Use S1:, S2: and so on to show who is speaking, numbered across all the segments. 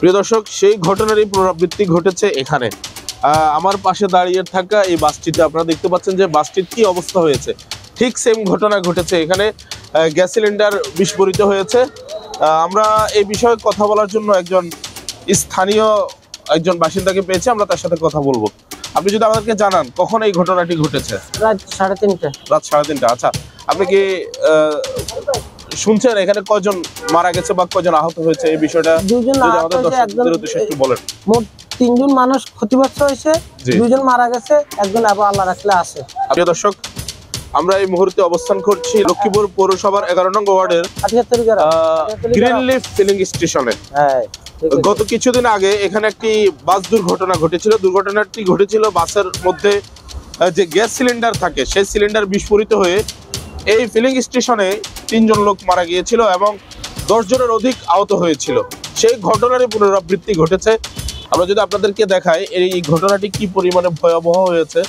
S1: প্রিয় দর্শক, সেই ঘটনারই পুনরাবৃত্তি ঘটেছে এখানে। আমার পাশে দাঁড়িয়ে থাকা এই বাসটিতে আপনারা দেখতে পাচ্ছেন যে বাসটির কি অবস্থা হয়েছে। ঠিক সেম ঘটনা ঘটেছে এখানে। গ্যাস সিলিন্ডার বিস্ফোরিত হয়েছে। আমরা এই বিষয়ে কথা বলার জন্য স্থানীয় একজন বাসিন্দাকে পেয়েছি, আমরা তার সাথে কথা বলবো। আপনি যদি আমাদেরকে জানান কখন এই ঘটনাটি ঘটেছে?
S2: রাত 3:30।
S1: রাত 3:30। আচ্ছা, আপনি কি শুনছেন এখানে কয়জন মারা গেছে বা কয়জন আহত হয়েছে এই বিষয়টা?
S2: দুজন
S1: আমাদের দর্শকদের উদ্দেশ্যে একটু বলেন।
S2: মোট 3 জন মানুষ ক্ষতিগ্রস্ত হয়েছে, 2 জন মারা গেছে, একজন আবার আল্লাহ রাখলে আছে।
S1: প্রিয় দর্শক, আমরা এই মুহূর্তে অবস্থান করছি লক্ষ্মীপুর পৌরসভার 11 নং ওয়ার্ডের গ্রিনলিফ ফিলিং স্টেশনে। গত কিছুদিন আগে এখানে একটি বাস দুর্ঘটনা ঘটেছিল। দুর্ঘটনাটি ঘটেছিল বাসের মধ্যে যে গ্যাস সিলিন্ডার থাকে সেই সিলিন্ডার বিস্ফোরিত হয়ে এই ফিলিং স্টেশনে 3 জন লোক মারা গিয়েছিল এবং 10 জনের অধিক আহত হয়েছিল। সেই ঘটনারই পুনরাবৃত্তি ঘটেছে। আমরা যদি আপনাদেরকে দেখাই এই ঘটনাটি কি পরিমাণে ভয়াবহ হয়েছে।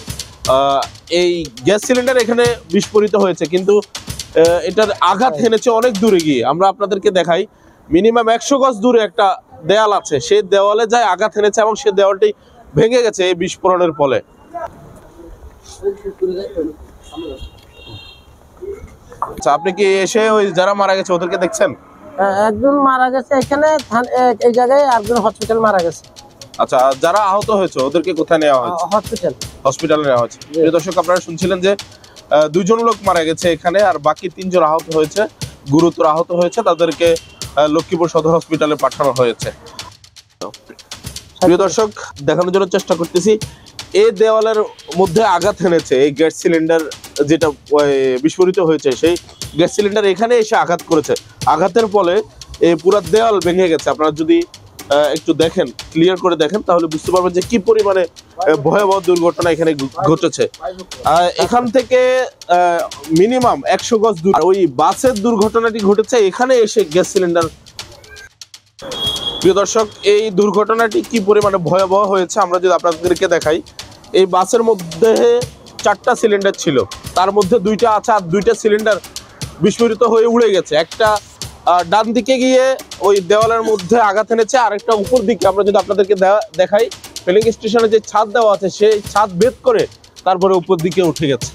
S1: এই গ্যাস সিলিন্ডার এখানে বিস্ফোরিত হয়েছে, কিন্তু এটার আঘাত হেনেছে অনেক দূরে গিয়ে। আমরা আপনাদেরকে দেখাই, মিনিমাম 100 গজ দূরে একটা দেয়াল আছে, সেই দেওয়ালে যায় আঘাত হেনেছে এবং সেই দেওয়ালটি ভেঙে গেছে এই বিস্ফোরণের ফলে। আচ্ছা, আপনি কি এসে ওই যারা মারা গেছে ওদেরকে দেখছেন?
S2: একজন মারা গেছে এখানে, এই জায়গায় একজন হসপিটাল মারা গেছে।
S1: আচ্ছা, যারা আহত হয়েছে ওদেরকে কোথায় নেওয়া হয়েছে? হসপিটালে নেওয়া হয়েছে। প্রিয় দর্শক, আপনারা শুনছিলেন যে 2 জন লোক মারা গেছে এখানে, আর বাকি 3 জন আহত হয়েছে, গুরুতর আহত হয়েছে। তাদেরকে লক্ষ্মীপুর সদর হসপিটালে পাঠানো হয়েছে। প্রিয় দর্শক, দেখানোর জন্য চেষ্টা করতেছি, এই দেওয়ালের মধ্যে আঘাত হেনেছে এই গ্যাস সিলিন্ডার যেটা বিস্ফোরিত হয়েছে, সেই গ্যাস সিলিন্ডার এখানে এসে আঘাত করেছে। আঘাতের ফলে এই পুরো দেওয়াল ভেঙে গেছে। আপনারা যদি একটু দেখেন, ক্লিয়ার করে দেখেন, তাহলে বুঝতে পারবেন যে কি পরিমাণে ভয়াবহ দুর্ঘটনা এখানে ঘটেছে। এখান থেকে মিনিমাম 100 গজ দূর ওই বাসের দুর্ঘটনাটি ঘটেছে এখানে এসে গ্যাস সিলিন্ডার। প্রিয় দর্শক, এই দুর্ঘটনাটি কি পরিমাণে ভয়াবহ হয়েছে আমরা যদি আপনাদেরকে দেখাই। এই বাসের মধ্যে 4টা সিলিন্ডার ছিল, তার মধ্যে 2টা আছে, আর 2টা সিলিন্ডার বিস্ফোরিত হয়ে উড়ে গেছে। একটা ডান দিকে গিয়ে ওই দেওয়ালের মধ্যে আঘাত এনেছে, আর একটা উপর দিকে আমরা যদি আপনাদেরকে দেখাই, ফিলিং স্টেশনে যে ছাদ দেওয়া আছে সেই ছাদ ভেদ করে তারপরে উপর দিকে উঠে গেছে।